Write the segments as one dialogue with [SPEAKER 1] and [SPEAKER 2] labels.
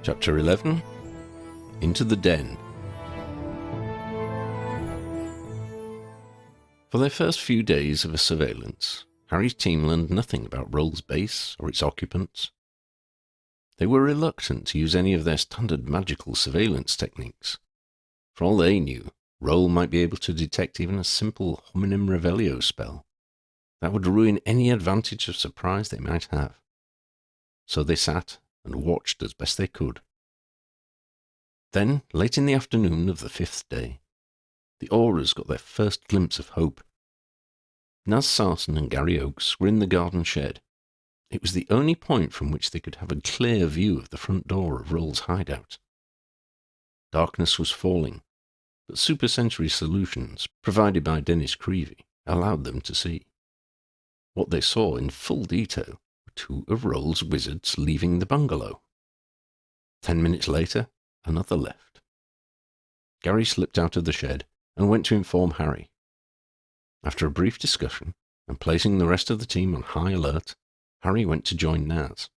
[SPEAKER 1] Chapter 11 Into the Den. For their first few days of a surveillance, Harry's team learned nothing about Rowle's base or its occupants. They were reluctant to use any of their standard magical surveillance techniques. For all they knew, Rowle might be able to detect even a simple hominem revelio spell. That would ruin any advantage of surprise they might have. So they sat and watched as best they could. Then, late in the afternoon of the 5th day, the Aurors got their first glimpse of hope. Naz Sarton and Gary Oakes were in the garden shed. It was the only point from which they could have a clear view of the front door of Rowle's hideout. Darkness was falling, but supersensory solutions provided by Dennis Creevy allowed them to see. What they saw in full detail were two of Rowle's wizards leaving the bungalow. 10 minutes later, another left. Gary slipped out of the shed and went to inform Harry. After a brief discussion, and placing the rest of the team on high alert, Harry went to join Naz.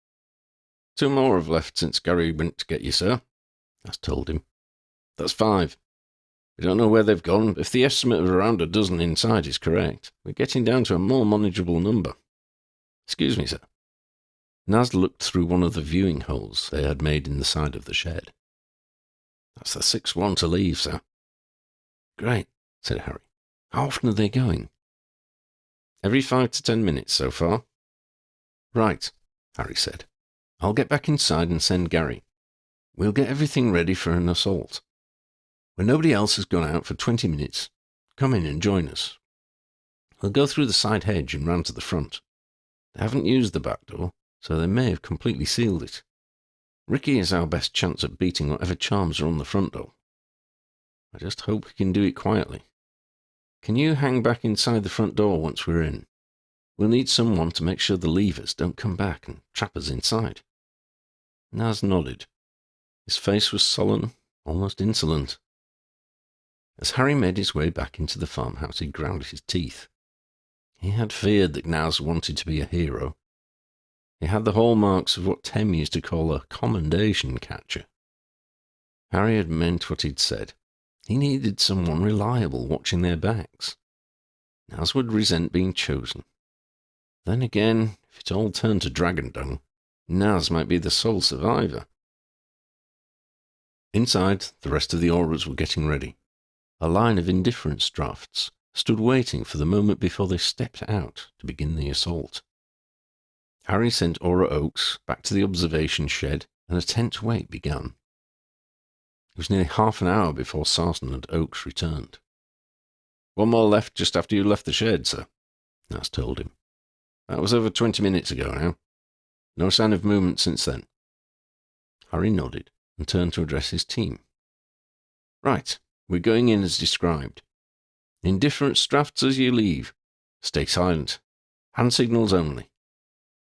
[SPEAKER 2] 2 more have left since Gary went to get you, sir,
[SPEAKER 1] Naz told him.
[SPEAKER 2] That's 5. We don't know where they've gone, but if the estimate of around a dozen inside is correct, we're getting down to a more manageable number. Excuse me, sir.
[SPEAKER 1] Naz looked through one of the viewing holes they had made in the side of the shed.
[SPEAKER 2] That's the 6th one to leave, sir.
[SPEAKER 1] Great, said Harry. How often are they going?
[SPEAKER 2] Every 5 to 10 minutes so far.
[SPEAKER 1] Right, Harry said. I'll get back inside and send Gary. We'll get everything ready for an assault. When nobody else has gone out for 20 minutes, come in and join us. We'll go through the side hedge and round to the front. They haven't used the back door, so they may have completely sealed it. Ricky is our best chance at beating whatever charms are on the front door. I just hope we can do it quietly. Can you hang back inside the front door once we're in? We'll need someone to make sure the leavers don't come back and trap us inside. Naz nodded. His face was sullen, almost insolent. As Harry made his way back into the farmhouse, he ground his teeth. He had feared that Naz wanted to be a hero. He had the hallmarks of what Tem used to call a commendation catcher. Harry had meant what he'd said. He needed someone reliable watching their backs. Naz would resent being chosen. Then again, if it all turned to dragon dung, Naz might be the sole survivor. Inside, the rest of the Aurors were getting ready. A line of indifference drafts stood waiting for the moment before they stepped out to begin the assault. Harry sent Aura Oakes back to the observation shed, and a tense wait began. It was nearly half an hour before Sarton and Oakes returned.
[SPEAKER 2] 1 more left just after you left the shed, sir,
[SPEAKER 1] Naz told him.
[SPEAKER 2] That was over 20 minutes ago now. No sign of movement since then.
[SPEAKER 1] Harry nodded and turned to address his team. Right, we're going in as described. Indifference drafts as you leave. Stay silent. Hand signals only.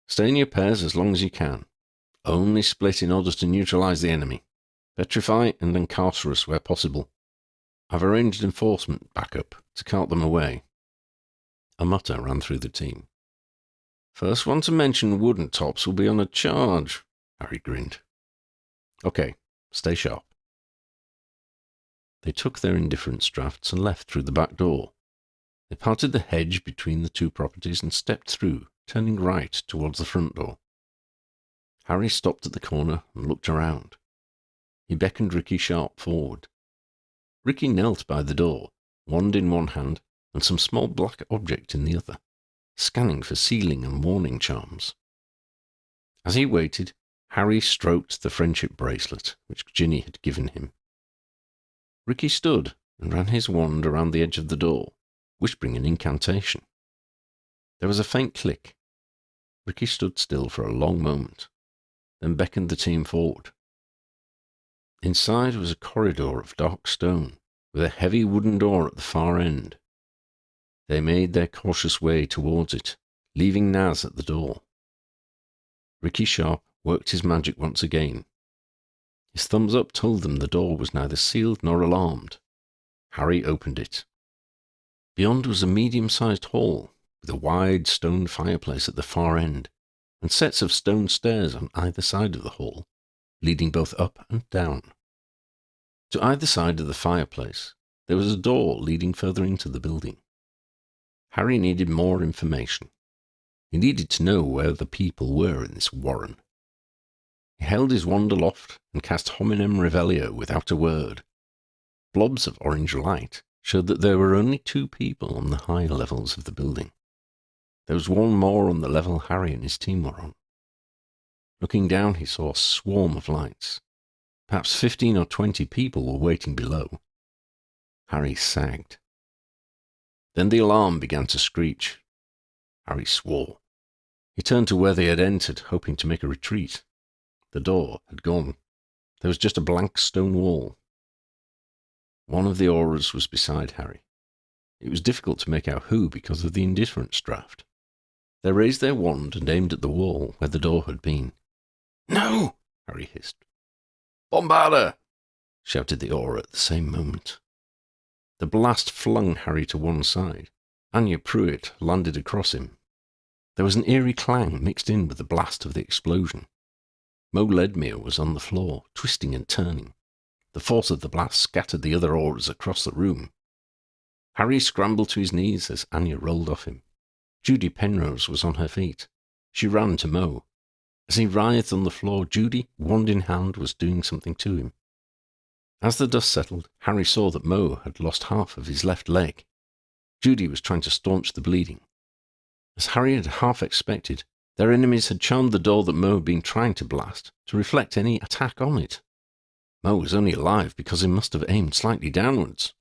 [SPEAKER 1] Stay in your pairs as long as you can. Only split in order to neutralize the enemy. Petrify and incarcerate us where possible. I've arranged enforcement backup to cart them away. A mutter ran through the team.
[SPEAKER 2] First one to mention wooden tops will be on a charge,
[SPEAKER 1] Harry grinned. Okay, stay sharp. They took their indifference drafts and left through the back door. They parted the hedge between the two properties and stepped through, turning right towards the front door. Harry stopped at the corner and looked around. He beckoned Ricky Sharp forward. Ricky knelt by the door, wand in one hand and some small black object in the other, scanning for sealing and warning charms. As he waited, Harry stroked the friendship bracelet which Ginny had given him. Ricky stood and ran his wand around the edge of the door, whispering an incantation. There was a faint click. Ricky stood still for a long moment, then beckoned the team forward. Inside was a corridor of dark stone, with a heavy wooden door at the far end. They made their cautious way towards it, leaving Naz at the door. Ricky Sharp worked his magic once again. His thumbs up told them the door was neither sealed nor alarmed. Harry opened it. Beyond was a medium-sized hall, with a wide stone fireplace at the far end, and sets of stone stairs on either side of the hall, leading both up and down. To either side of the fireplace, there was a door leading further into the building. Harry needed more information. He needed to know where the people were in this warren. He held his wand aloft and cast Hominem Revelio without a word. Blobs of orange light showed that there were only 2 people on the higher levels of the building. There was one more on the level Harry and his team were on. Looking down, he saw a swarm of lights. Perhaps 15 or 20 people were waiting below. Harry sagged. Then the alarm began to screech. Harry swore. He turned to where they had entered, hoping to make a retreat. The door had gone. There was just a blank stone wall. One of the aurors was beside Harry. It was difficult to make out who because of the indifference draft. They raised their wand and aimed at the wall where the door had been. "No!" Harry hissed. "Bombarda!" shouted the auror at the same moment. The blast flung Harry to one side. Anya Pruitt landed across him. There was an eerie clang mixed in with the blast of the explosion. Mo Ledmere was on the floor, twisting and turning. The force of the blast scattered the other aurors across the room. Harry scrambled to his knees as Anya rolled off him. Judy Penrose was on her feet. She ran to Mo. As he writhed on the floor, Judy, wand in hand, was doing something to him. As the dust settled, Harry saw that Mo had lost half of his left leg. Judy was trying to staunch the bleeding. As Harry had half expected, their enemies had charmed the door that Mo had been trying to blast to reflect any attack on it. Mo was only alive because he must have aimed slightly downwards.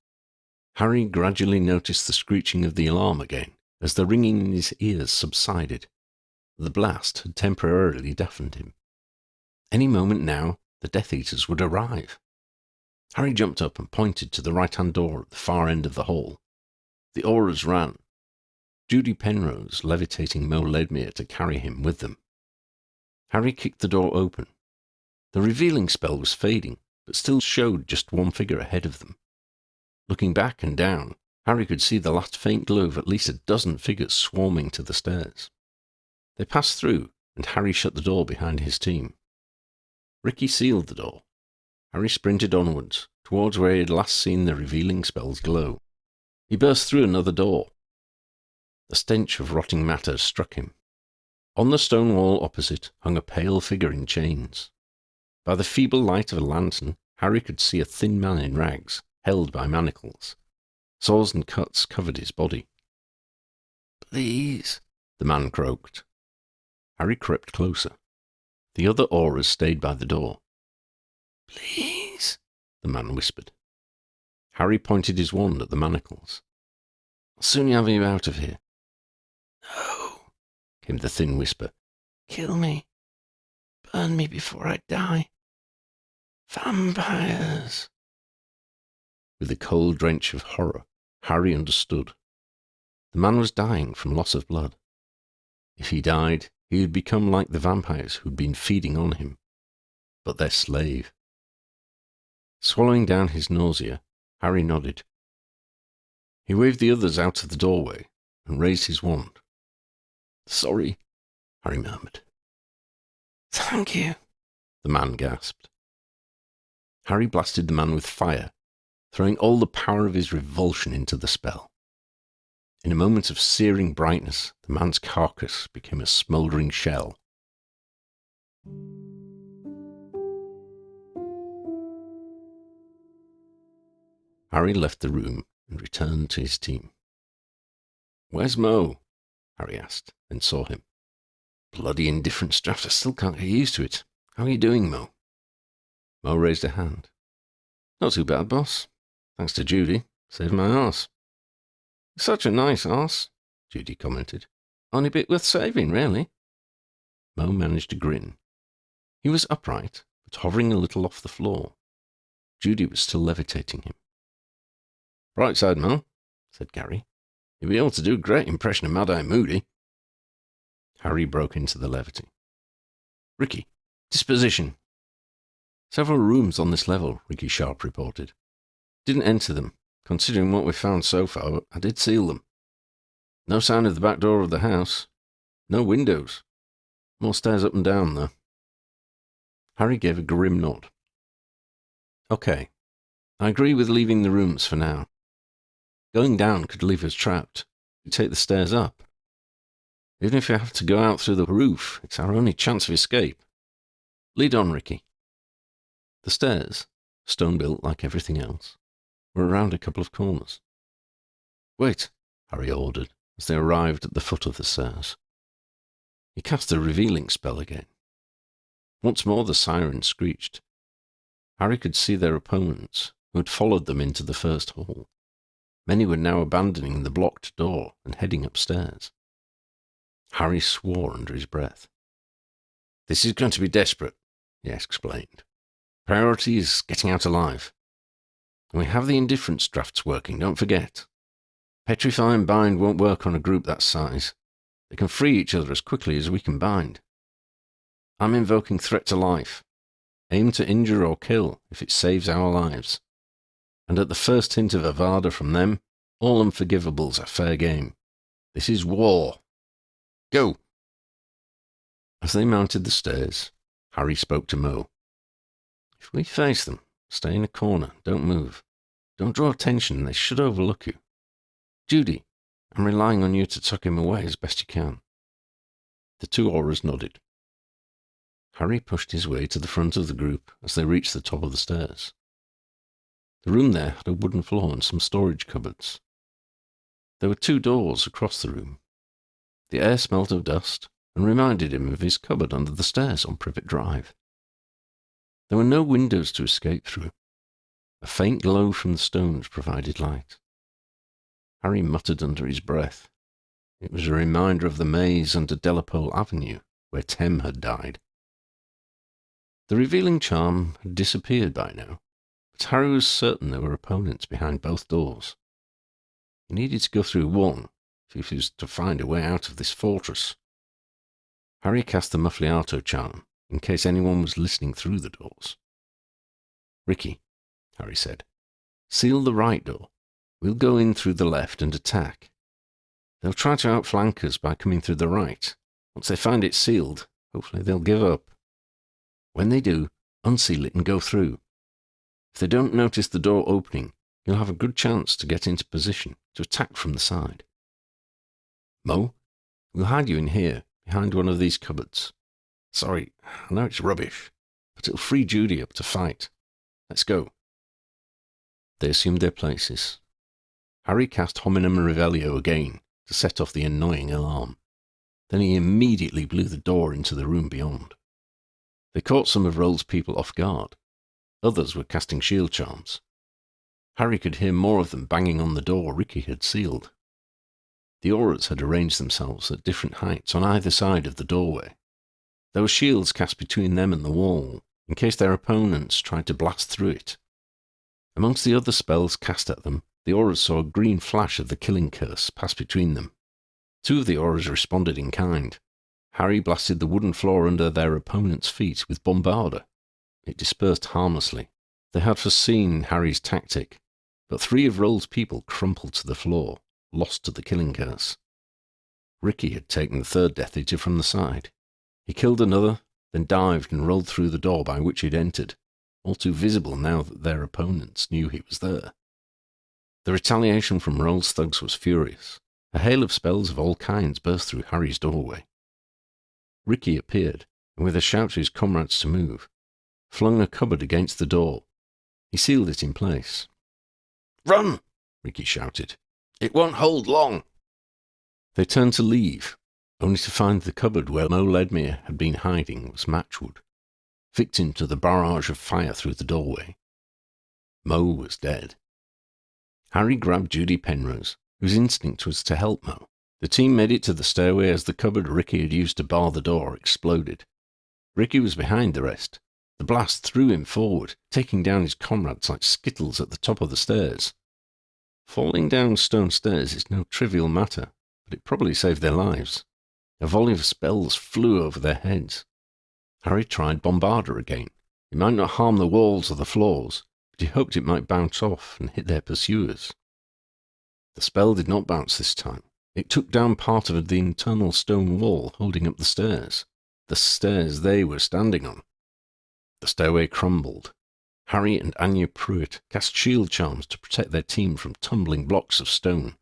[SPEAKER 1] Harry gradually noticed the screeching of the alarm again as the ringing in his ears subsided. The blast had temporarily deafened him. Any moment now, the Death Eaters would arrive. Harry jumped up and pointed to the right-hand door at the far end of the hall. The aurors ran, Judy Penrose levitating Mo Ledmere to carry him with them. Harry kicked the door open. The revealing spell was fading, but still showed just one figure ahead of them. Looking back and down, Harry could see the last faint glow of at least a dozen figures swarming to the stairs. They passed through, and Harry shut the door behind his team. Ricky sealed the door. Harry sprinted onwards, towards where he had last seen the revealing spells glow. He burst through another door. The stench of rotting matter struck him. On the stone wall opposite hung a pale figure in chains. By the feeble light of a lantern, Harry could see a thin man in rags, held by manacles. Sores and cuts covered his body. "Please," the man croaked. Harry crept closer. The other aurors stayed by the door. "Please," the man whispered. Harry pointed his wand at the manacles. "I'll soon have you out of here." "No," came the thin whisper. "Kill me. Burn me before I die. Vampires." With a cold drench of horror, Harry understood. The man was dying from loss of blood. If he died, he would become like the vampires who'd been feeding on him, but their slave. Swallowing down his nausea, Harry nodded. He waved the others out of the doorway and raised his wand. "Sorry," Harry murmured. "Thank you," the man gasped. Harry blasted the man with fire, throwing all the power of his revulsion into the spell. In a moment of searing brightness, the man's carcass became a smouldering shell. Harry left the room and returned to his team. "Where's Mo?" Harry asked, then saw him. "Bloody indifferent draft, I still can't get used to it. How are you doing, Mo?" Mo raised a hand. "Not too bad, boss. Thanks to Judy. Saved my arse." "Such a nice arse," Judy commented. "Only a bit worth saving, really." Mo managed a grin. He was upright, but hovering a little off the floor. Judy was still levitating him. "Bright side, Mo," said Gary. "You'll be able to do a great impression of Mad-Eye Moody." Harry broke into the levity. "Ricky, disposition." "Several rooms on this level," Ricky Sharp reported. "Didn't enter them. Considering what we've found so far, but I did seal them. No sign of the back door of the house. No windows. More stairs up and down, though." Harry gave a grim nod. Okay, I agree with leaving the rooms for now. Going down could leave us trapped. We take the stairs up. Even if we have to go out through the roof, it's our only chance of escape. Lead on, Ricky. The stairs, stone-built like everything else, were around a couple of corners. Wait, Harry ordered, as they arrived at the foot of the stairs. He cast the revealing spell again. Once more the siren screeched. Harry could see their opponents, who had followed them into the first hall. Many were now abandoning the blocked door and heading upstairs. Harry swore under his breath. This is going to be desperate, he explained. Priority is getting out alive. And we have the indifference drafts working, don't forget. Petrify and bind won't work on a group that size. They can free each other as quickly as we can bind. I'm invoking threat to life. Aim to injure or kill if it saves our lives. And at the first hint of Avada from them, all unforgivables are fair game. This is war. Go! As they mounted the stairs, Harry spoke to Mo. If we face them, stay in a corner, don't move. Don't draw attention, they should overlook you. Judy, I'm relying on you to tuck him away as best you can. The two Auras nodded. Harry pushed his way to the front of the group as they reached the top of the stairs. The room there had a wooden floor and some storage cupboards. There were 2 doors across the room. The air smelt of dust and reminded him of his cupboard under the stairs on Privet Drive. There were no windows to escape through. A faint glow from the stones provided light. Harry muttered under his breath. It was a reminder of the maze under Delapole Avenue, where Tem had died. The revealing charm had disappeared by now, but Harry was certain there were opponents behind both doors. He needed to go through one if he was to find a way out of this fortress. Harry cast the Muffliato charm in case anyone was listening through the doors. Ricky, Harry said, seal the right door. We'll go in through the left and attack. They'll try to outflank us by coming through the right. Once they find it sealed, hopefully they'll give up. When they do, unseal it and go through. If they don't notice the door opening, you'll have a good chance to get into position to attack from the side. Mo, we'll hide you in here, behind one of these cupboards. Sorry, I know it's rubbish, but it'll free Judy up to fight. Let's go. They assumed their places. Harry cast Hominum Revelio again to set off the annoying alarm. Then he immediately blew the door into the room beyond. They caught some of Rowle's people off guard. Others were casting shield charms. Harry could hear more of them banging on the door Ricky had sealed. The Auras had arranged themselves at different heights on either side of the doorway. There were shields cast between them and the wall, in case their opponents tried to blast through it. Amongst the other spells cast at them, the Auras saw a green flash of the killing curse pass between them. 2 of the Auras responded in kind. Harry blasted the wooden floor under their opponent's feet with Bombarda. It dispersed harmlessly. They had foreseen Harry's tactic, but 3 of Rowle's people crumpled to the floor, lost to the killing curse. Ricky had taken the 3rd Death Eater from the side. He killed another, then dived and rolled through the door by which he'd entered, all too visible now that their opponents knew he was there. The retaliation from Rowle's thugs was furious. A hail of spells of all kinds burst through Harry's doorway. Ricky appeared, and with a shout to his comrades to move, flung a cupboard against the door. He sealed it in place. "Run!" Ricky shouted. "It won't hold long!" They turned to leave, only to find the cupboard where Mo Ledmere had been hiding was matchwood, victim to the barrage of fire through the doorway. Mo was dead. Harry grabbed Judy Penrose, whose instinct was to help Mo. The team made it to the stairway as the cupboard Ricky had used to bar the door exploded. Ricky was behind the rest. The blast threw him forward, taking down his comrades like skittles at the top of the stairs. Falling down stone stairs is no trivial matter, but it probably saved their lives. A volley of spells flew over their heads. Harry tried Bombarda again. It might not harm the walls or the floors, but he hoped it might bounce off and hit their pursuers. The spell did not bounce this time. It took down part of the internal stone wall holding up the stairs they were standing on. The stairway crumbled. Harry and Anya Pruitt cast shield charms to protect their team from tumbling blocks of stone.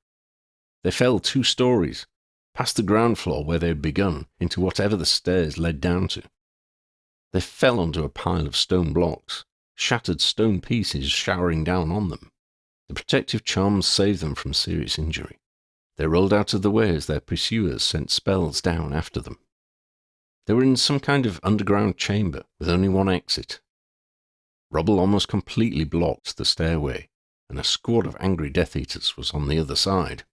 [SPEAKER 1] They fell 2 stories, past the ground floor where they had begun, into whatever the stairs led down to. They fell onto a pile of stone blocks, shattered stone pieces showering down on them. The protective charms saved them from serious injury. They rolled out of the way as their pursuers sent spells down after them. They were in some kind of underground chamber with only one exit. Rubble almost completely blocked the stairway, and a squad of angry Death Eaters was on the other side.